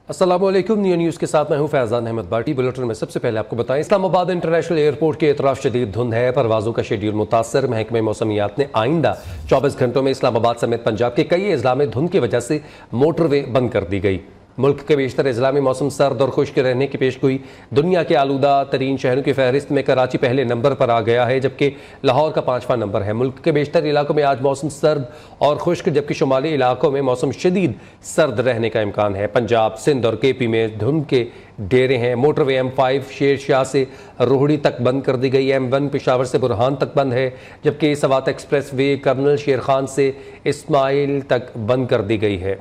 अस्सलामुअलैकुम। न्यूज़ के साथ मैं हूं फैजान अहमद बाटी। बुलेटिन में सबसे पहले आपको बताएं, इस्लामाबाद इंटरनेशनल एयरपोर्ट के अतराफ शदीद धुंध है। परवाजों का शेड्यूल मुतासर। महकमे मौसमियात ने आइंदा 24 घंटों में इस्लामाबाद समेत पंजाब के कई अजला में धुंध की वजह से मोटरवे बंद कर दी गई। मुल्क के बेशतर अजला में मौसम सर्द और खुश्क रहने की पेशगोई। दुनिया के आलूदा तरीन शहरों की फहरिस्त में कराची पहले नंबर पर आ गया है, जबकि लाहौर का 5वां नंबर है। मुल्क के बेशतर इलाकों में आज मौसम सर्द और खुश्क, जबकि शुमाली इलाकों में मौसम शदीद सर्द रहने का इम्कान है। पंजाब, सिंध और केपी में धुंध के डेरे हैं। मोटरवे M5 शेर शाह से रोहड़ी तक बंद कर दी गई। M1 पेशावर से बुरहान तक बंद है, जबकि सवात एक्सप्रेस वे कर्नल शेर खान से इस्माइल तक बंद कर दी गई है।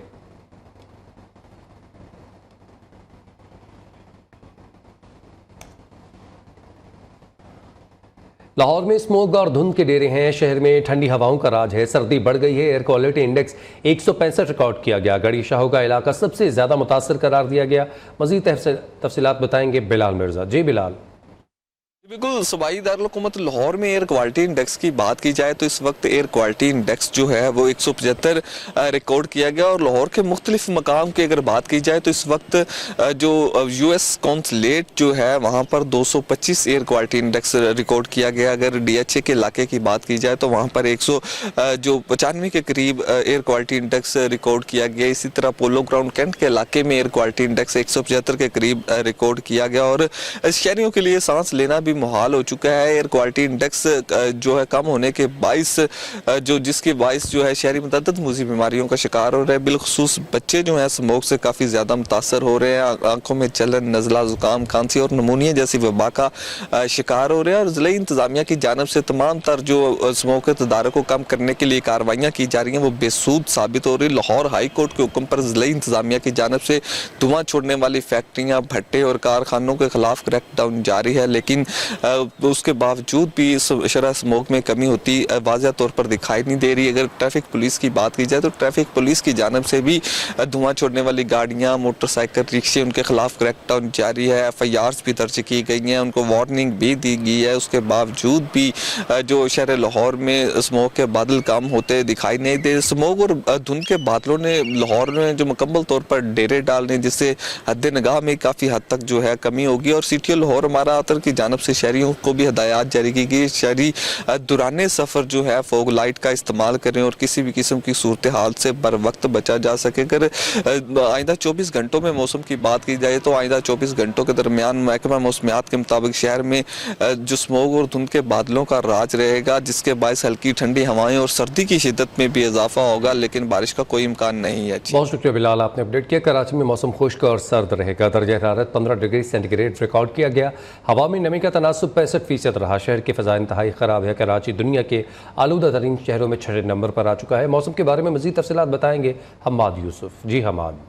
लाहौर में स्मोक और धुंध के डेरे हैं। शहर में ठंडी हवाओं का राज है। सर्दी बढ़ गई है। एयर क्वालिटी इंडेक्स 165 रिकॉर्ड किया गया। गड़ी शाहों का इलाका सबसे ज्यादा मुतासर करार दिया गया। मजीद तफसीलात बताएंगे बिलाल मिर्जा। जी बिलाल। बिल्कुल, सूबाई दारुल-हुकूमत लाहौर में एयर क्वालिटी इंडेक्स की बात की जाए तो इस वक्त एयर क्वालिटी इंडेक्स जो है वो 175 रिकॉर्ड किया गया। और लाहौर के मुख्तलिफ मकाम की अगर बात की जाए तो इस वक्त जो US कौंसलेट जो है वहाँ पर 225 एयर क्वालिटी इंडेक्स रिकॉर्ड किया गया। अगर DHA के इलाके की बात की जाए तो वहाँ पर 195 के करीब एयर क्वालिटी इंडेक्स रिकॉर्ड किया गया। इसी तरह पोलो ग्राउंड कैंट के इलाके में एयर क्वालिटी इंडेक्स 175 के करीब रिकॉर्ड किया गया। और शहरियों के लिए सांस लेना भी मुहाल हो चुका है। एयर क्वालिटी इंडेक्स जो है कम होने के बाइस जिसके बाइस जो है शहरी मुतअद्दिद मूजी बीमारियों का शिकार हो रहे हैं। बिलखुसूस बच्चे जो हैं स्मोक से काफ़ी ज़्यादा मुतासर हो रहे हैं। आंखों में जलन, नज़ला, जुकाम, खांसी और नमूनिया जैसी वबा का शिकार हो रहे हैं। और ज़िला इंतज़ामिया की जानब से तमाम तर जो स्मोक तदारक को कम करने के लिए कार्रवाइयाँ की जा रही हैं वो बेसूद साबित हो रही। लाहौर हाई कोर्ट के हुक्म पर ज़िला इंतज़ामिया की जानब से धुआं छोड़ने वाली फैक्ट्रियाँ, भट्टे और कारखानों के खिलाफ क्रैकडाउन जारी है, लेकिन उसके बावजूद भी इस शरह स्मोक में कमी होती वाज़ह तौर पर दिखाई नहीं दे रही। अगर ट्रैफिक पुलिस की बात की जाए तो ट्रैफिक पुलिस की जानब से भी धुआं छोड़ने वाली गाड़ियां, मोटरसाइकिल, रिक्शे, उनके खिलाफ क्रैकडाउन जारी है। FIRs भी दर्ज की गई हैं, उनको वार्निंग भी दी गई है। उसके बावजूद भी जो शहर लाहौर में स्मोक के बादल कम होते दिखाई नहीं दे। स्मोक और धुंध के बादलों ने लाहौर में जो मुकम्मल तौर पर डेरे डालने, जिससे हद निगाह में काफ़ी हद तक जो है कमी होगी। और सिटी लाहौर हमारा अतर की जानब से शहरियों को भी हदायत जारी की गई। शहरी दुराने सफ़र जो है फोग लाइट का इस्तेमाल करें और किसी भी किस्म की सूरत हाल से बर वक्त बचा जा सके। अगर आइंदा 24 घंटों में मौसम की बात की जाए तो आइंदा 24 घंटों के दरमियान महकमा मौसमियात के मुताबिक शहर में जो स्मोक और धुंध के बादलों का राज रहेगा, जिसके बायस हल्की ठंडी हवाएं और सर्दी की शिद्दत में भी इजाफा होगा, लेकिन बारिश का कोई इम्कान नहीं है। बहुत शुक्रिया बिलाल, आपने अपडेट किया। कराची में मौसम खुश्क और सर्द रहेगा। दर्जा हरारत 15 डिग्री सेंटीग्रेड रिकॉर्ड किया गया। हवा में नमी का तनासुब 65% रहा। शहर की फ़ज़ा इंतहाई ख़राब है। कराची दुनिया के आलूदा तरीन शहरों में 6 नंबर पर आ चुका है। मौसम के बारे में मज़ीद तफ़सीलात बताएंगे हम्माद यूसुफ। जी हम्माद।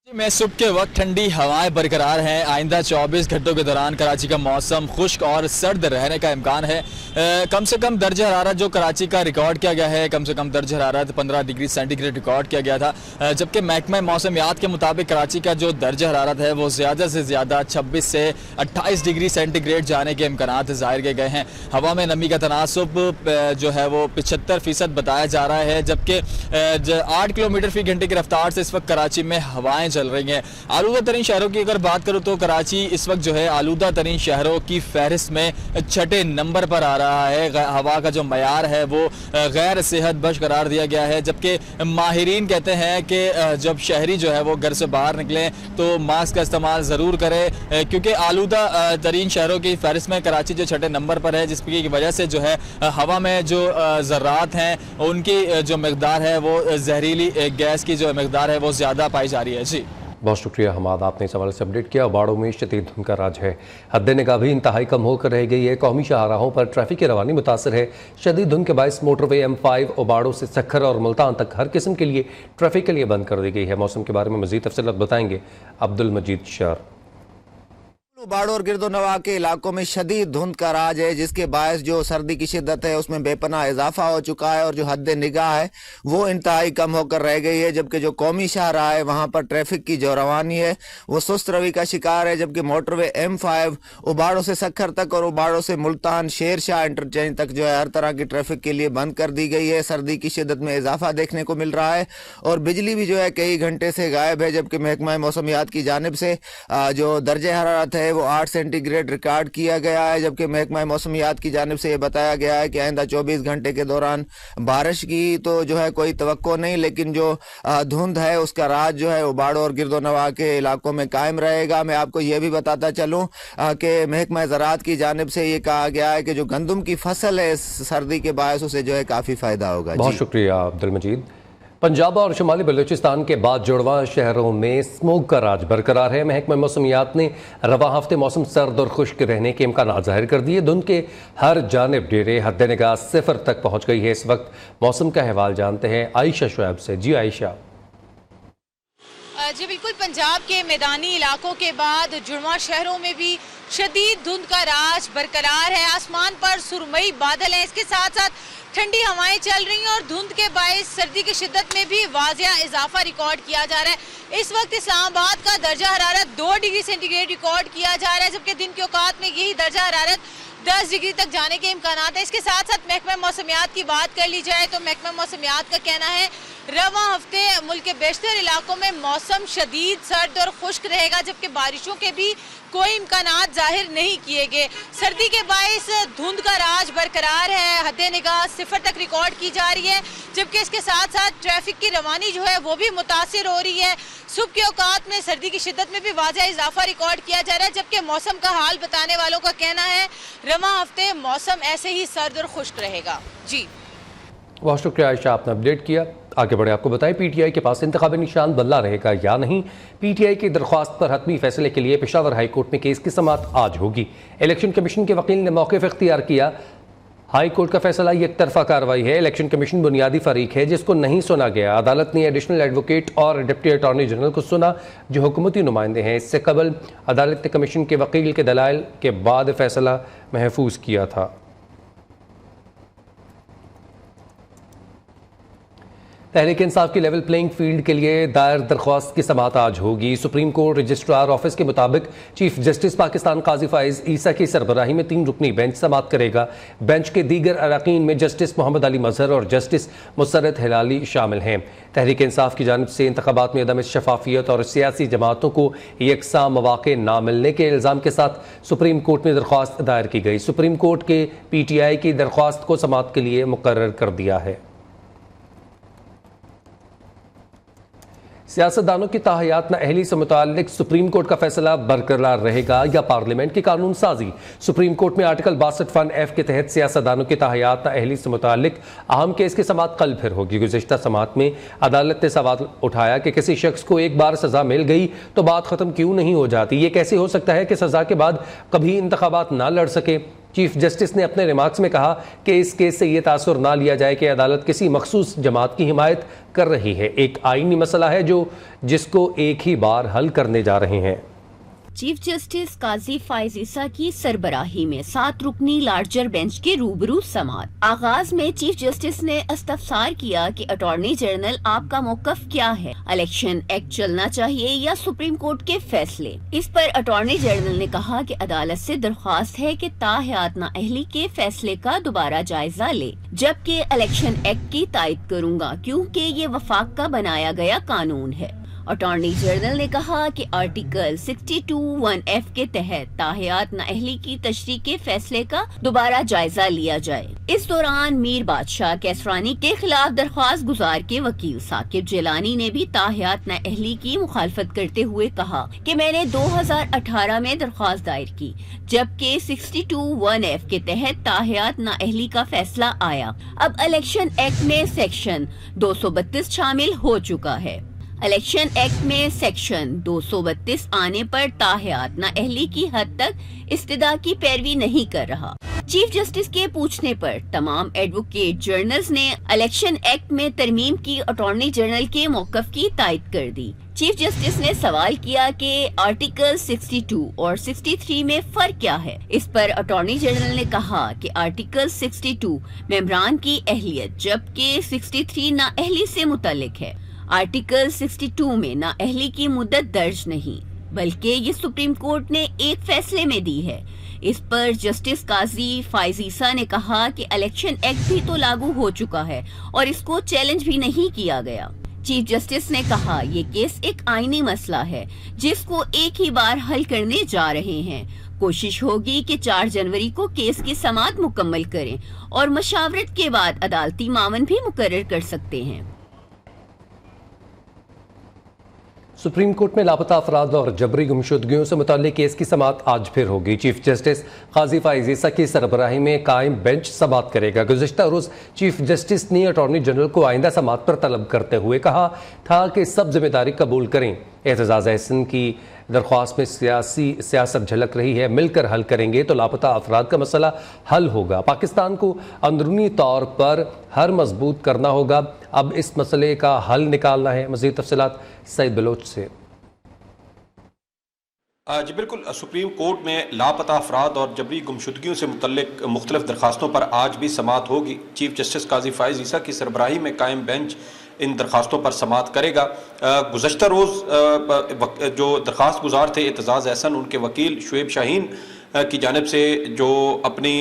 में सुबह के वक्त ठंडी हवाएं बरकरार हैं। आइंदा 24 घंटों के दौरान कराची का मौसम खुश्क और सर्द रहने का इम्कान है। कम से कम दर्जा हरारत जो कराची का रिकॉर्ड किया गया है, कम से कम दर्जा हरारत 15 डिग्री सेंटीग्रेड रिकॉर्ड किया गया था, जबकि महकमा मौसमियात के मुताबिक कराची का जो दर्जा हरारत है वो ज़्यादा से ज़्यादा 26 से 28 डिग्री सेंटीग्रेड जाने के इम्कान ज़ाहिर किए गए हैं। हवा में नमी का तनासुब जो है वो 75% बताया जा रहा है, जबकि 8 किलोमीटर फी घंटे की रफ्तार से इस वक्त कराची में हवाएं चल रही हैं। आलूदा तरीन शहरों की अगर बात करूं तो कराची इस वक्त जो है आलूदा तरीन शहरों की फहरिस्त में 6 नंबर पर आ रहा है। हवा का जो मयार है वो गैर सेहत बख्श करार दिया गया है, जबकि माहिरीन कहते हैं कि जब शहरी जो है वो घर से बाहर निकलें तो मास्क का इस्तेमाल ज़रूर करें, क्योंकि आलूदा तरीन शहरों की फहरिस्त में कराची जो 6 नंबर पर है, जिसकी वजह से जो है हवा में जो ज़र्रात हैं उनकी जो मकदार है वो जहरीली गैस की जो मकदार है वो ज़्यादा पाई जा रही है। जी बहुत शुक्रिया हमाद, आपने इस हवाले से अपडेट किया। बाड़ों में शदीद धुंध का राज है। हद निगाह भी इंतहाई कम होकर रह गई है। कौमी शाहराहों पर ट्रैफिक की रवानी मुतासर है। शदीद धुंध के बायस मोटरवे M5 ओबाड़ों से सखर और मुल्तान तक हर किस्म के लिए ट्रैफिक के लिए बंद कर दी गई है। मौसम के बारे में मजीद तफसीलात बताएंगे अब्दुल मजीद शार। बाड़ो और गिरदोनवा के इलाकों में शदीद धुंध का राज है, जिसके बायस जो सर्दी की शिद्दत है उसमें बेपनाह इजाफा हो चुका है और जो हद निगाह है वो इंतहाई कम होकर रह गई है। जबकि जो कौमी शाहराह है वहां पर ट्रैफिक की जो रवानी है वो सुस्त रवि का शिकार है। जबकि मोटरवे M5 उबाड़ो से सखर तक और उबाड़ो से मुल्तान शेरशाह इंटरचेंज तक जो है हर तरह की ट्रैफिक के लिए बंद कर दी गई है। सर्दी की शिद्दत में इजाफा देखने को मिल रहा है और बिजली भी जो है कई घंटे से गायब है। जबकि महकमा मौसमियात की जानिब से जो दर्जे हरारत है वो 8 सेंटीग्रेड रिकॉर्ड किया गया है। जबकि महकमा मौसमियात की जानिब से ये बताया गया है कि आइंदा 24 घंटे के दौरान बारिश की तो जो है कोई तवक्को नहीं, लेकिन जो धुंध है उसका राज जो है उबाड़ो और गिरदोनवा के इलाकों में कायम रहेगा। मैं आपको ये भी बताता चलूँ कि महकमा ज़राअत की जानिब से ये कहा गया है कि जो गंदम की फसल है इस सर्दी के बायस उसे जो है काफ़ी फ़ायदा होगा। बहुत शुक्रिया अब्दुल मजीद। पंजाब और शुमाली बलूचिस्तान के बाद जुड़वा शहरों में स्मोक का राज बरकरार है। महकमा मौसमियात ने रवा हफ्ते मौसम सर्द और खुश्क रहने के इम्कान जाहिर कर दिए। धुंध के हर जानिब डेरे हद निगाह 0 तक पहुँच गई है। इस वक्त मौसम का अहवाल जानते हैं आयशा शुएब से। जी आयशा। जी बिल्कुल, पंजाब के मैदानी इलाकों के बाद जुड़वा शहरों में भी शदीद धुंध का राज बरकरार है। आसमान पर सुरमई बादल हैं, इसके साथ साथ ठंडी हवाएं चल रही हैं और धुंध के बायस सर्दी की शिद्दत में भी वाजिया इजाफा रिकॉर्ड किया जा रहा है। इस वक्त इस्लामाबाद का दर्जा हरारत 2 डिग्री सेंटीग्रेड रिकॉर्ड किया जा रहा है, जबकि दिन के औकात में यही दर्जा हरारत 10 डिग्री तक जाने के इम्कान हैं। इसके साथ साथ महकमा मौसमियात की बात कर ली जाए तो महकमा मौसमियात का कहना है रवा हफ्ते मुल्क के बेशतर इलाकों में मौसम शदीद सर्द और खुश्क रहेगा, जबकि बारिशों के भी कोई इम्कानात जाहिर नहीं किए गए। सर्दी के बायस धुंध का राज बरकरार है, हद निगाह 0 तक रिकॉर्ड की जा रही है। जबकि इसके साथ साथ ट्रैफिक की रवानी जो है वो भी मुतासिर हो रही है। सुबह के औकात में सर्दी की शिद्दत में भी वाजिया इजाफा रिकॉर्ड किया जा रहा है। जबकि मौसम का हाल बताने वालों का कहना है रवा हफ्ते मौसम ऐसे ही सर्द और खुश्क रहेगा। जी बहुत शुक्रिया आयशा, आपने अपडेट किया। आगे बढ़े आपको बताएं पीटीआई के पास इंतखाबी निशान बदला रहेगा या नहीं। पीटीआई की दरख्वास्त पर हतमी फैसले के लिए पेशावर हाई कोर्ट में केस की समाअत आज होगी। इलेक्शन कमीशन के वकील ने मौक़िफ़ इख्तियार किया। हाई कोर्ट का फैसला एक तरफा कार्रवाई है। इलेक्शन कमीशन बुनियादी फरीक है जिसको नहीं सुना गया। अदालत ने एडिशनल एडवोकेट और डिप्टी अटॉर्नी जनरल को सुना जो हुकूमती नुमाइंदे हैं। इससे कबल अदालत ने कमीशन के वकील के दलाइल के बाद फैसला महफूज किया था। तहरीक इंसाफ की लेवल प्लेइंग फील्ड के लिए दायर दरख्वास्त की समाअत आज होगी। सुप्रीम कोर्ट रजिस्ट्रार ऑफिस के मुताबिक चीफ जस्टिस पाकिस्तान काजी फाइज ईसा की सरबराही में 3 रुकनी बेंच समाअत करेगा। बेंच के दीगर अरकान में जस्टिस मोहम्मद अली मजहर और जस्टिस मुसर्रत हिलाली शामिल हैं। तहरीक इंसाफ की जानिब से इंतखाबात में अदम शफाफियत और सियासी जमातों को यकसा मौक़े ना मिलने के इल्ज़ाम के साथ सुप्रीम कोर्ट में दरख्वास्त दायर की गई। सुप्रीम कोर्ट के PTI की दरख्वास्त को समाअत के लिए मुकर्रर कर दिया है। सियासतदानों की ताहयात नाअहली से मुताल्लिक सुप्रीम कोर्ट का फैसला बरकरार रहेगा या पार्लियामेंट की कानून साजी। सुप्रीम कोर्ट में आर्टिकल 62(1)F के तहत सियासतदानों की ताहयात नाअहली से मुताल्लिक अहम केस की समाअत कल फिर होगी। गुज़िश्ता समाअत में अदालत ने सवाल उठाया कि किसी शख्स को एक बार सजा मिल गई तो बात ख़त्म क्यों नहीं हो जाती। ये कैसे हो सकता है कि सजा के बाद कभी इंतखाबात ना लड़ सके। चीफ जस्टिस ने अपने रिमार्क्स में कहा कि इस केस से यह तासुर ना लिया जाए कि अदालत किसी मखसूस जमात की हिमायत कर रही है। एक आईनी मसला है जिसको एक ही बार हल करने जा रहे हैं। चीफ जस्टिस काजी फाइज ईसा की सरबराही में 7 रुकनी लार्जर बेंच के रूबरू समाअत। आगाज में चीफ जस्टिस ने इस्तफसार किया कि अटॉर्नी जनरल आपका मौकफ क्या है, इलेक्शन एक्ट चलना चाहिए या सुप्रीम कोर्ट के फैसले। इस पर अटॉर्नी जनरल ने कहा कि अदालत से दरख्वास्त है कि ताहयात नाअहली के फैसले का दोबारा जायजा ले, जबकि इलेक्शन एक्ट की तायद करूँगा क्योंकि ये वफाक का बनाया गया कानून है। अटॉर्नी जनरल ने कहा कि आर्टिकल 62(1)F के तहत ताहयात नाअहली की तशरीह के फैसले का दोबारा जायजा लिया जाए। इस दौरान मीर बादशाह कैसरानी के खिलाफ दरख्वास्त गुजार के वकील साकिब जिलानी ने भी ताहयात नाअहली की मुखालफत करते हुए कहा कि मैंने 2018 में दरख्वास्त दायर की, जबकि 62(1)F के तहत ताहयात नाअहली का फैसला आया। अब इलेक्शन एक्ट में सेक्शन 232 शामिल हो चुका है। इलेक्शन एक्ट में सेक्शन 232 आने पर ताहयात नाअहली की हद तक इस्तिदा की पैरवी नहीं कर रहा। चीफ जस्टिस के पूछने पर तमाम एडवोकेट जनरल्स ने इलेक्शन एक्ट में तरमीम की अटॉर्नी जनरल के मौकफ की तायद कर दी। चीफ जस्टिस ने सवाल किया कि आर्टिकल 62 और 63 में फर्क क्या है। इस पर अटॉर्नी जनरल ने कहा कि आर्टिकल 62 मेंबरान की अहलियत जबकि 63 नाअहली से मुतल्लिक है। आर्टिकल 62 में नाअहली की मुद्दत दर्ज नहीं बल्कि ये सुप्रीम कोर्ट ने एक फैसले में दी है। इस पर जस्टिस काजी फाइज ईसा ने कहा कि इलेक्शन एक्ट भी तो लागू हो चुका है और इसको चैलेंज भी नहीं किया गया। चीफ जस्टिस ने कहा ये केस एक आईनी मसला है जिसको एक ही बार हल करने जा रहे हैं। कोशिश होगी कि 4 जनवरी को केस की समाअत मुकम्मल करें और मशावरत के बाद अदालती मामन भी मुकर्रर कर सकते हैं। सुप्रीम कोर्ट में लापता अफराद और जबरी गुमशुदगियों से मुताल्लिक केस की समाअत आज फिर होगी। चीफ जस्टिस काजी फाइज ईसा की सरबराही में कायम बेंच समाअत करेगा। गुज़िश्ता रोज़ चीफ जस्टिस ने अटॉर्नी जनरल को आइंदा समाअत पर तलब करते हुए कहा था कि सब जिम्मेदारी कबूल करें। एतजाज़ एहसन की दरख्वास्त में सियासत झलक रही है, मिलकर हल करेंगे तो लापता अफराद का मसला हल होगा। पाकिस्तान को अंदरूनी तौर पर हर मजबूत करना होगा। अब इस मसले का हल निकालना है। मज़ीद तफसीलात सईद बलोच से। जी बिल्कुल, सुप्रीम कोर्ट में लापता अफराद और जबरी गुमशुदगियों से मुतल्लिक मुख्तलिफ दरखास्तों पर आज भी समाअत होगी। चीफ जस्टिस काजी फाइज ईसा की सरबराही में कायम बेंच इन दरखास्तों पर समाअत करेगा। गुज़श्ता रोज़ जो दरखास्त गुजार थे एतजाज़ एहसन, उनके वकील शुएब शाहीन की जानिब से जो अपनी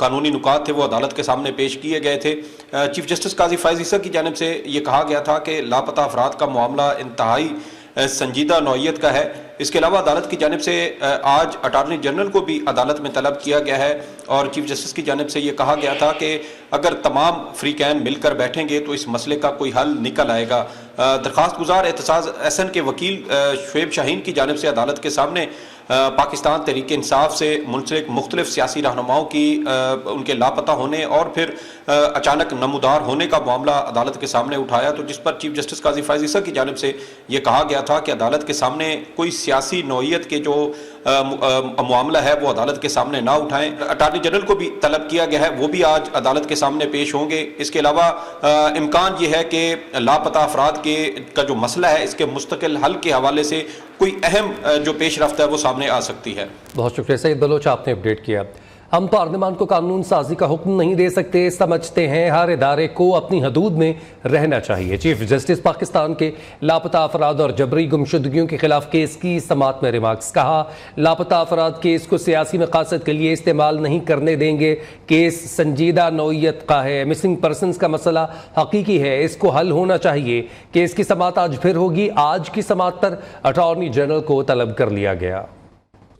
कानूनी नुकात थे वो अदालत के सामने पेश किए गए थे। चीफ जस्टिस काजी फाइज ईसा की जानिब से ये कहा गया था कि लापता अफराद का मामला इंतहाई संजीदा नौइयत का है। इसके अलावा अदालत की जानिब से आज अटॉर्नी जनरल को भी अदालत में तलब किया गया है और चीफ जस्टिस की जानिब से ये कहा गया था कि अगर तमाम फ्री कैन मिलकर बैठेंगे तो इस मसले का कोई हल निकल आएगा। दरखास्त गुजार एतजाज़ एहसन के वकील शुएब शाहीन की जानिब से अदालत के सामने पाकिस्तान तहरीक इंसाफ से मुंसलिक मुख्तलिफ सियासी रहनुमाओं की उनके लापता होने और फिर अचानक नमूदार होने का मामला अदालत के सामने उठाया, तो जिस पर चीफ जस्टिस काजी फाइज ईसा की जानिब से ये कहा गया था कि अदालत के सामने कोई सियासी नौइयत के जो मामला है वो अदालत के सामने ना उठाएं। अटॉर्नी जनरल को भी तलब किया गया है, वो भी आज अदालत के सामने पेश होंगे। इसके अलावा इम्कान ये है कि लापता अफराद का जो मसला है इसके मुस्तकिल हल के हवाले से कोई अहम जो पेश रफ्त है वो सामने आ सकती है। बहुत शुक्रिया सईद बलोच, आपने अपडेट किया। हम पार्लियामान को कानून साजी का हुक्म नहीं दे सकते, समझते हैं हर इदारे को अपनी हदूद में रहना चाहिए। चीफ जस्टिस पाकिस्तान के लापता अफराद और जबरी गुमशुदगियों के खिलाफ केस की समाअत में रिमार्क्स। कहा लापता अफराद केस को सियासी मकासद के लिए इस्तेमाल नहीं करने देंगे। केस संजीदा नौइयत का है, मिसिंग पर्सनस का मसला हकीकी है, इसको हल होना चाहिए। केस की समाअत आज फिर होगी। आज की समाअत पर अटॉर्नी जनरल को तलब कर लिया गया।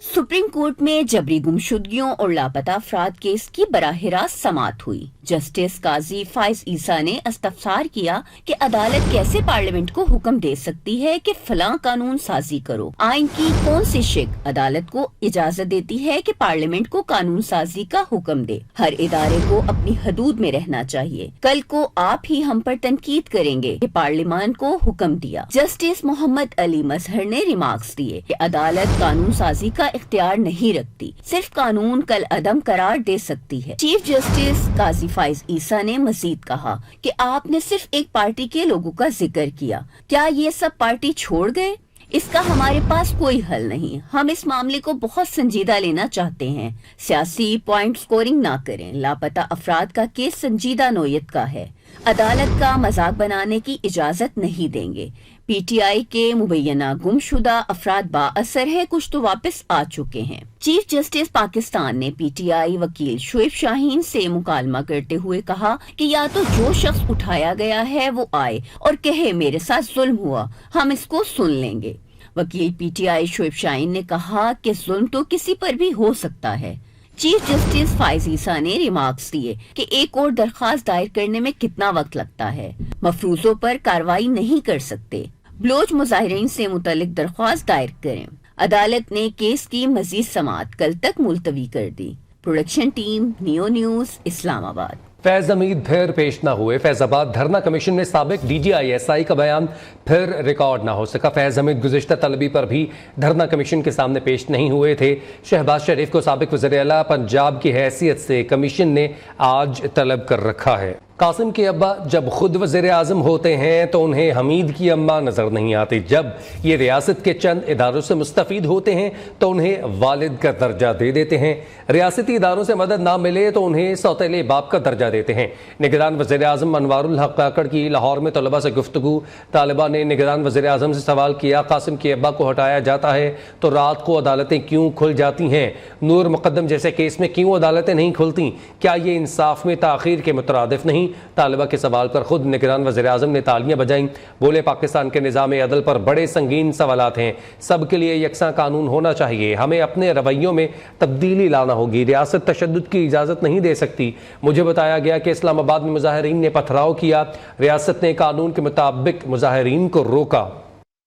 सुप्रीम कोर्ट में जबरी गुमशुदगियों और लापता अफराद केस की बराह रास्त समाअत हुई। जस्टिस काजी फाइज ईसा ने इस्तफसार किया कि अदालत कैसे पार्लियामेंट को हुक्म दे सकती है कि फलां कानून साजी करो। आइन की कौन सी शिक अदालत को इजाजत देती है कि पार्लियामेंट को कानून साजी का हुक्म दे। हर इदारे को अपनी हदूद में रहना चाहिए। कल को आप ही हम पर तनकीद करेंगे कि पार्लियामान को हुक्म दिया। जस्टिस मोहम्मद अली मजहर ने रिमार्क्स दिए कि अदालत कानून साजी का इख्तियार नहीं रखती, सिर्फ कानून कल अदम करार दे सकती है। चीफ जस्टिस काजी फाइज ईसा ने मजीद कहा कि आपने सिर्फ एक पार्टी के लोगों का जिक्र किया, क्या ये सब पार्टी छोड़ गए? इसका हमारे पास कोई हल नहीं। हम इस मामले को बहुत संजीदा लेना चाहते हैं। सियासी पॉइंट स्कोरिंग ना करें। लापता अफराद का केस संजीदा नौयत का है। अदालत का मजाक बनाने की इजाजत नहीं देंगे। पीटीआई के मुबैना गुमशुदा अफराद बाअसर है, कुछ तो वापस आ चुके हैं। चीफ जस्टिस पाकिस्तान ने पीटीआई वकील शुएब शाहीन से मुकालमा करते हुए कहा कि या तो जो शख्स उठाया गया है वो आए और कहे मेरे साथ जुल्म हुआ, हम इसको सुन लेंगे। वकील पीटीआई शुएब शाहीन ने कहा कि जुल्म तो किसी पर भी हो सकता है। चीफ जस्टिस फाइज ईसा ने रिमार्क्स दिए कि एक और दरखास्त दायर करने में कितना वक्त लगता है, मफरूजों पर कार्रवाई नहीं कर सकते। बलोच मुजाहिरीन से मुतल्लिक दरख्वास्त दायर करें। अदालत ने केस की मजीद समाअत कल तक मुलतवी कर दी। Production team, Neo News, Islamabad. Faiz Hameed फिर पेश न हुए। फैजाबाद धरना कमीशन में साबिक DGI-SI का बयान फिर रिकॉर्ड न हो सका। फैज हमीद गुज़िश्ता तलबी पर भी धरना कमीशन के सामने पेश नहीं हुए थे। शहबाज शरीफ को साबिक वज़ीर आला पंजाब की हैसियत से कमीशन ने आज तलब कर रखा है। कासिम के अब्बा जब खुद वज़ीर आज़म होते हैं तो उन्हें हमीद की अम्मा नज़र नहीं आती। जब ये रियासत के चंद इदारों से मुस्तफ़ीद होते हैं तो उन्हें वालिद का दर्जा दे देते हैं। रियासती इदारों से मदद ना मिले तो उन्हें सौतेले बाप का दर्जा देते हैं। निगरान वज़ीर आज़म अनवारुल हक काकड़ की लाहौर में तलबा से गुफ्तगू। तालिबा ने निगरान वज़ीर आज़म से सवाल किया, कासिम के अब्बा को हटाया जाता है तो रात को अदालतें क्यों खुल जाती हैं? नूर मुकद्दम जैसे केस में क्यों अदालतें नहीं खुलती? क्या ये इंसाफ में ताख़ीर के मुतरादिफ नहीं? तालिबा के सवाल पर खुद निगरान वज़ीर आज़म ने तालियां बजाईं। बोले, पाकिस्तान के निज़ाम अदल पर बड़े संगीन सवालात हैं। सब के लिए यकसा कानून होना चाहिए। हमें अपने रवैयों में तब्दीली लाना होगी। रियासत तशद्दुद की इजाज़त नहीं दे सकती। मुझे बताया गया कि इस्लामाबाद में मुजाहिरीन ने पथराव किया। रियासत ने कानून के मुताबिक मुजाहिरीन को रोका।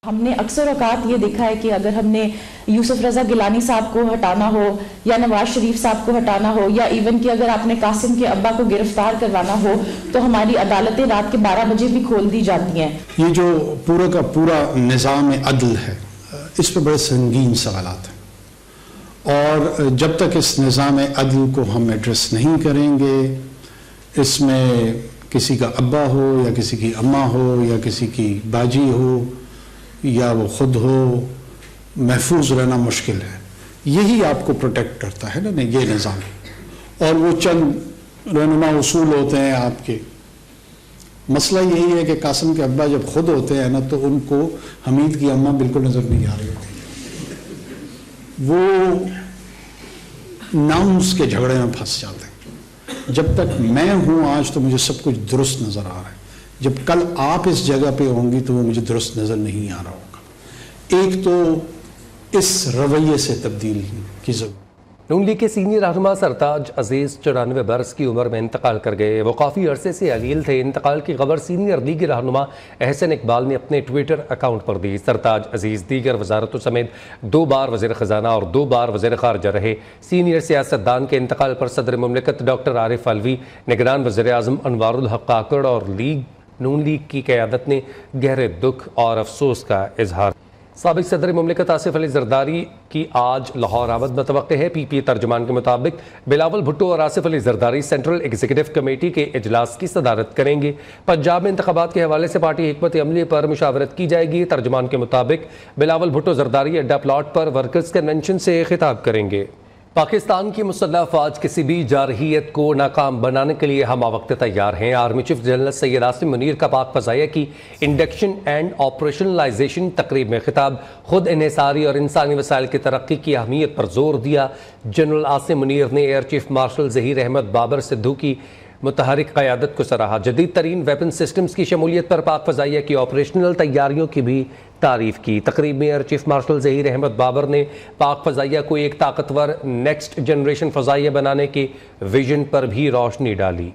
हमने अक्सर औकात ये देखा है कि अगर हमने यूसुफ रजा गिलानी साहब को हटाना हो या नवाज शरीफ साहब को हटाना हो या इवन कि अगर आपने कासिम के अब्बा को गिरफ्तार करवाना हो तो हमारी अदालतें रात के 12 बजे भी खोल दी जाती हैं। ये जो पूरा का पूरा निज़ाम अदल है, इस पर बड़े संगीन सवालात हैं और जब तक इस निज़ाम अदल को हम एड्रेस नहीं करेंगे, इसमें किसी का अब्बा हो या किसी की अम्मा हो या किसी की बाजी हो या वो खुद हो, महफूज रहना मुश्किल है। यही आपको प्रोटेक्ट करता है ना ये निज़ाम। और वो चंद रहनुमा उसूल होते हैं आपके। मसला यही है कि कासिम के अब्बा जब खुद होते हैं ना तो उनको हमीद की अम्मा बिल्कुल नज़र नहीं आ रही होती। वो नाउंस के झगड़े में फंस जाते हैं। जब तक मैं हूँ आज तो मुझे सब कुछ दुरुस्त नज़र आ रहा है। जब कल आप इस जगह पे होंगी तो वो मुझे दुरुस्त नज़र नहीं आ रहा होगा। एक तो इस रवैये से तब्दीली की ज़रूरत। नून लीग के सीनियर रहनुमा सरताज अजीज़ 94 बरस की उम्र में इंतकाल कर गए। वो काफ़ी अरसे से अलील थे। इंतकाल की खबर सीनियर लीगी रहनुमा अहसन इकबाल ने अपने ट्विटर अकाउंट पर दी। सरताज अजीज़ दीगर वजारतों समेत 2 बार वज़ीर ख़जाना और 2 बार वज़ीर ख़ारजा रहे। सीनियर सियासतदान के इंतकाल पर सदर मुमलिकत डॉक्टर आरिफ अलवी, निगरान वज़ीर आज़म अनवारुल हक काकड़ और नून लीग की क़यादत ने गहरे दुख और अफसोस का इजहार। साबिक़ सदर मुमलिकत आसिफ अली जरदारी की आज लाहौर आमद मुतवक्किह है। PPA तर्जुमान के मुताबिक बिलावल भुट्टो और Asif Ali Zardari central executive committee के इजलास की सदारत करेंगे। पंजाब में इंतखाबात के हवाले से पार्टी हिकमत अमली पर मुशावरत की जाएगी। तर्जुमान के मुताबिक बिलावल भुट्टो जरदारी अड्डा प्लॉट पर वर्कर्स कन्वेंशन से खिताब करेंगे। पाकिस्तान की मुसल्लह अफवाज किसी भी जारहियत को नाकाम बनाने के लिए हम वक्त तैयार हैं। Army chief general Syed Asim Munir का पाक फ़ज़ाइया की इंडक्शन एंड ऑपरेशनलाइजेशन तकरीब में खिताब खुद इन्हिसारी और इंसानी वसाइल की तरक्की की अहमियत पर जोर दिया। जनरल आसिम मुनीर ने air chief marshal Zaheer Ahmed Babar Sidhu की मुतहरिक क़यादत को सराहा। जदीद तरीन वेपन सिस्टम्स की शमूलियत पर पाक फ़ज़ाइया की ऑपरेशनल तैयारियों की भी तारीफ़ की। तकरीब में air chief marshal Zaheer Ahmed Babar ने पाक फ़ज़ाइया को एक ताकतवर नेक्स्ट जनरेशन फ़ज़ाइया बनाने के विजन पर भी रोशनी डाली।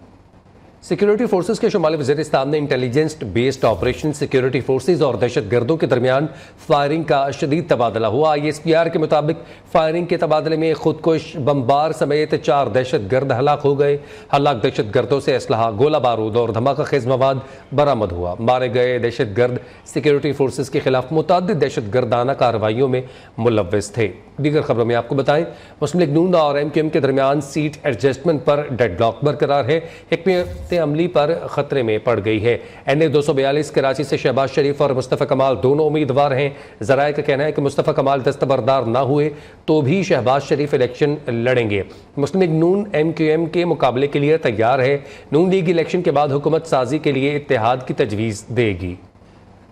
सिक्योरिटी फोर्सेस के शुमाली वज़ीरिस्तान में intelligence based operation security forces और दहशत गर्दों के दरमियान फायरिंग का शदीद तबादला हुआ। ISPR के मुताबिक फायरिंग के तबादले में खुदकुश बमबार समेत 4 दहशत गर्द हलाक हो गए। हलाक दहशत गर्दों से असलहा, गोला बारूद और धमाका खेज मवाद बरामद हुआ। मारे गए दहशत गर्द सिक्योरिटी फोर्सेस के खिलाफ मुतअद्दिद दहशत गर्दाना कार्रवाइयों में मुलव्वस थे। दीगर खबरों में आपको बताएं, मुस्लिम लीग नून और MQM के दरमियान सीट एडजस्टमेंट पर डेडलॉक बरकरार है। हिकमत अमली पर खतरे में पड़ गई है। NA 242 कराची से शहबाज शरीफ और मुस्तफ़ा कमाल दोनों उम्मीदवार हैं। ज़राए का कहना है कि मुस्तफ़ा कमाल दस्तबरदार ना हुए तो भी शहबाज शरीफ इलेक्शन लड़ेंगे। मुस्लिम लीग नून MQM के मुकाबले के लिए तैयार है। नून लीग इलेक्शन के बाद हुकूमत साजी के लिए इत्तेहाद की तजवीज़ देगी।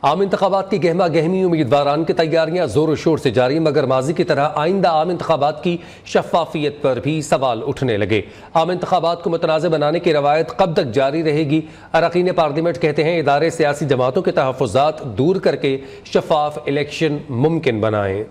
आम इंतखाबात की गहमा गहमी उम्मीदवारान की तैयारियां जोर शोर से जारी, मगर माजी की तरह आइंदा आम इंतखाबात की शफाफियत पर भी सवाल उठने लगे। आम इंतखाबात को मुतनाज़ बनाने की रवायत कब तक जारी रहेगी? अरकान पार्लियामेंट कहते हैं इदारे सियासी जमातों के तहफ़्फ़ुज़ात दूर करके शफाफ इलेक्शन मुमकिन बनाएं।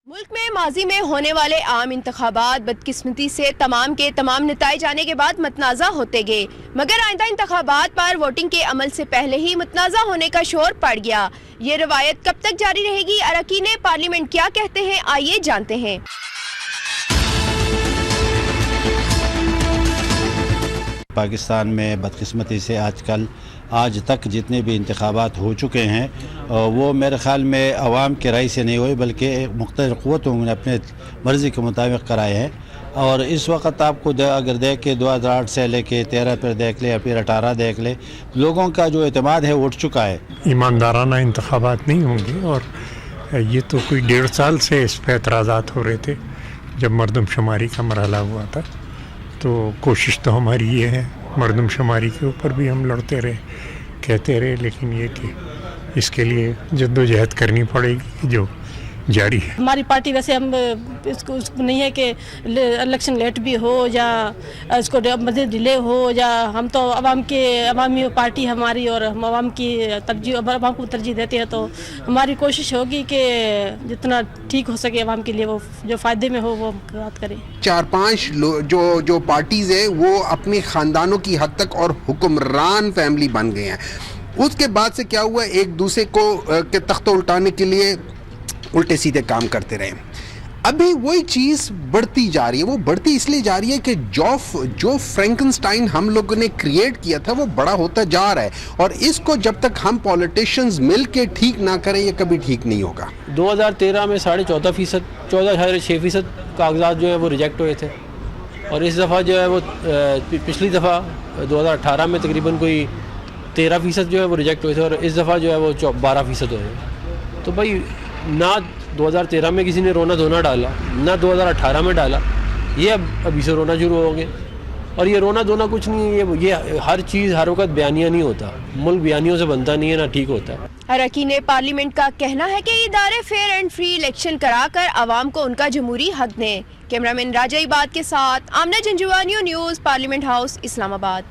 मुल्क में माजी में होने वाले आम इंतखाबात बदकिस्मती से तमाम के तमाम निताए जाने के बाद मतनाज़ा होते गए, मगर आइंदा इंतखाबात पर वोटिंग के अमल से पहले ही मतनाज़ा होने का शोर पड़ गया। ये रवायत कब तक जारी रहेगी? अरकान पार्लियामेंट क्या कहते हैं, आइए जानते हैं। पाकिस्तान में बदकिस्मती से आजकल आज तक जितने भी इंतखाबात हो चुके हैं वो मेरे ख़्याल में अवाम के राय से नहीं हुए, बल्कि मुख्तलिफ़ क़ुव्वतों ने अपने मर्ज़ी के मुताबिक कराए हैं। और इस वक्त आपको अगर देख के 2008 से लेके 13 पर देख ले या फिर 18 देख ले, लोगों का जो एतमाद है उठ चुका है। ईमानदाराना इंतखाबात नहीं होंगे, और ये तो कोई 1.5 साल से इस पर एतराज़ात हो रहे थे जब मरदमशुमारी का मरहला हुआ था। तो कोशिश तो हमारी ये है, मरदमशुमारी के ऊपर भी हम लड़ते रहे, कहते रहे, लेकिन ये कि इसके लिए जद्दोजहद करनी पड़ेगी जो जारी है। हमारी पार्टी वैसे हम इसको नहीं है कि इलेक्शन लेट भी हो या इसको मज़ीद डिले हो, या हम तो अवामी पार्टी हमारी, और हम अवाम की तरजीह, अवाम को तरजीह देते हैं। तो हमारी कोशिश होगी कि जितना ठीक हो सके अवाम के लिए, वो जो फ़ायदे में हो वो बात करें। 4-5 जो पार्टीज़ हैं वो अपने ख़ानदानों की हद तक और हुक्मरान फैमिली बन गए हैं। उसके बाद से क्या हुआ, एक दूसरे को के तख्त उल्टाने के लिए उल्टे सीधे काम करते रहे। अभी वही चीज़ बढ़ती जा रही है। वो बढ़ती इसलिए जा रही है कि जो फ्रैंकनस्टाइन हम लोगों ने क्रिएट किया था वो बड़ा होता जा रहा है, और इसको जब तक हम पॉलिटिशियंस मिल के ठीक ना करें ये कभी ठीक नहीं होगा। 2013 में 14.5%, 14.6% कागजात जो है वो रिजेक्ट हुए थे, और इस दफ़ा जो है वो पिछली दफ़ा 2018 में तकरीबन कोई 13% जो है वो रिजेक्ट हुए थे, और इस दफ़ा जो है वो 12% हुए। तो भाई ना 2013 में किसी ने रोना धोना डाला, ना 2018 में डाला, ये अभी से रोना शुरू हो गए। और ये रोना धोना कुछ नहीं है, ये हर चीज़ हर वक्त बयानिया नहीं होता, मुल्क बयानियों से बनता नहीं है, ना ठीक होता है। अरकान पार्लियामेंट का कहना है कि इदारे फेयर एंड फ्री इलेक्शन कराकर आवाम को उनका जमहूरी हक दें। कैमरामैन राजा इबाद के साथ आमना जंजुआनी, न्यूज़, पार्लियामेंट हाउस, इस्लामाबाद।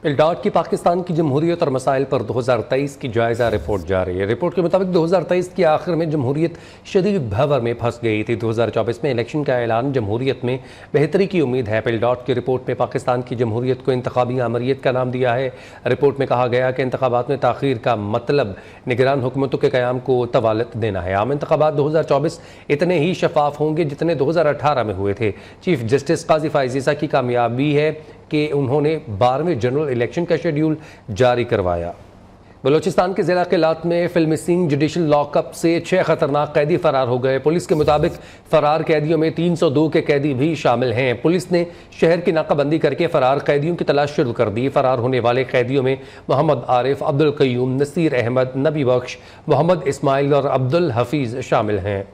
पिलडॉट की पाकिस्तान की जमहूरियत और मसाइल पर 2023 की जायज़ा रिपोर्ट जारी है। रिपोर्ट के मुताबिक 2023 के आखिर में जमहूरियत शदीद भंवर में फंस गई थी। 2024 में इलेक्शन का ऐलान, जमहूरियत में बेहतरी की उम्मीद है। पिलडॉट की रिपोर्ट में पाकिस्तान की जमहूरियत को इंतखाबी आमरीत का नाम दिया है। रिपोर्ट में कहा गया कि इंतखाबात में ताख़ीर का मतलब निगरान हुकूमतों के क़याम को तवालत देना है। आम इंतखाबात 2024 इतने ही शफाफ होंगे जितने 2018 में हुए थे। चीफ जस्टिस काजी फाइज़ ईसा की कामयाबी है कि उन्होंने 12वें जनरल इलेक्शन का शेड्यूल जारी करवाया। बलूचिस्तान के ज़िला किलात में फिल्मी सिंह जुडिशल लॉकअप से 6 खतरनाक कैदी फरार हो गए। पुलिस के मुताबिक फरार कैदियों में 302 के कैदी भी शामिल हैं। पुलिस ने शहर की नाकाबंदी करके फरार कैदियों की तलाश शुरू कर दी। फरार होने वाले कैदियों में मोहम्मद आरिफ, अब्दुल कयूम, नसीर अहमद, नबी बख्श, मोहम्मद इस्माइल और अब्दुल हफीज़ शामिल हैं।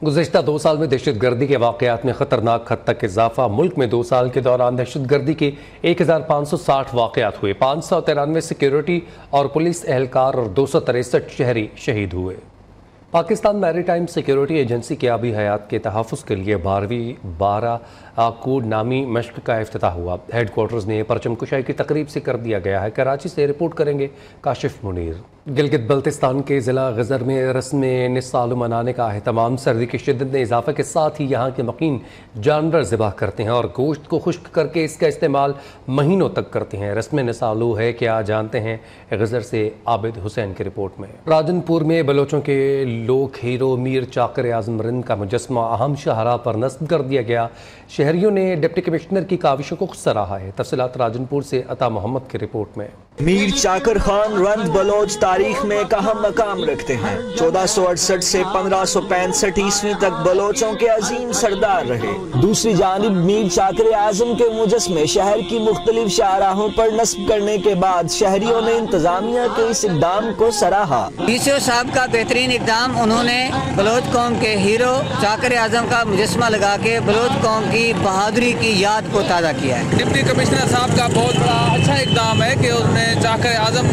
गुज़श्ता 2 साल में दहशतगर्दी के वाक़यात में ख़तरनाक हद तक इजाफा। मुल्क में 2 साल के दौरान दहशतगर्दी के 1560 वाक़यात हुए। 593 सिक्योरिटी और पुलिस एहलकार और 263 शहरी शहीद हुए। पाकिस्तान मैरीटाइम सिक्योरिटी एजेंसी के आबी हयात के तहफ़्फ़ुज़ के लिए 12वीं 12 कोड नामी मश्क का इफ्तिताह हुआ। हेडक्वार्टर्स ने परचम कुशाई की तकरीब से कर दिया गया है। कराची से रिपोर्ट करेंगे काशिफ मुनीर। गिलगित बल्तिस्तान के ज़िला गज़र में रस्म निस्साल मनाने का अहतमाम। सर्दी की शिद्दत में इजाफे के साथ ही यहाँ के मकीन जानवर ज़िबा करते हैं और गोश्त को खुश्क करके इसका इस्तेमाल महीनों तक करते हैं। रस्म निसालू है क्या, जानते हैं गज़र से आबिद हुसैन की रिपोर्ट में। राजनपुर में बलोचों के लोक हीरो मीर चाकर आज़म रिंद का मुजस्मा अहम शाहरा पर नस्ब कर दिया गया। शहरियों ने डिप्टी कमिश्नर की काविशों को सराहा है। तफसीलात राजनपुर से अता मोहम्मद की रिपोर्ट में। मीर चाकर खान रंद बलोच तारीख में एक अहम मकाम रखते हैं। 1468 से 1565 ईस्वी तक बलोचों के अजीम सरदार रहे। दूसरी जानिब मीर चाकर आजम के मुजस्मे शहर की मुख्तलिफ शाहराहों पर नस्ब करने के बाद शहरियों ने इंतजामिया के इस इकदाम को सराहा। डीसीओ साहब का बेहतरीन इकदाम, उन्होंने बलोच कौम के हीरो चाकर आजम का मुजस्मा लगा के बलोच कौम की बहादुरी की याद को ताज़ा किया है। डिप्टी कमिश्नर साहब का बहुत बड़ा अच्छा इकदाम है कि उसने चाकर आजम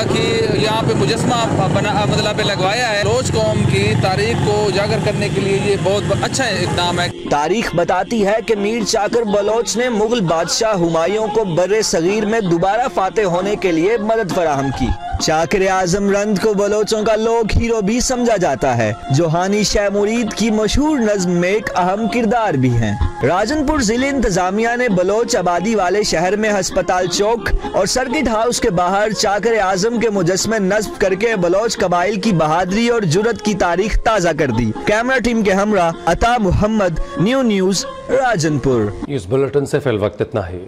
की यहाँ पे मुजस्मा मतलब लगवाया है। बलोच कौम की तारीख को उजागर करने के लिए ये बहुत अच्छा इकदाम है। तारीख बताती है कि मीर चाकर बलोच ने मुगल बादशाह हुमायूं को बर्रे सगीर में दोबारा फातेह होने के लिए मदद फराहम की। चाकर आजम रंद को बलोचों का लोक हीरो भी समझा जाता है। जोहानी शाह मुरीद की मशहूर नज्म में एक अहम किरदार भी हैं। राजनपुर जिले इंतजामिया ने बलोच आबादी वाले शहर में अस्पताल चौक और सर्किट हाउस के बाहर चाकर आजम के मुजस्मे नस्ब करके बलोच कबाइल की बहादुरी और जुर्रत की तारीख ताज़ा कर दी। कैमरा टीम के हमरा अता मोहम्मद, न्यूज़ राजनपुर। इस बुलेटिन से फिल वक्त इतना ही।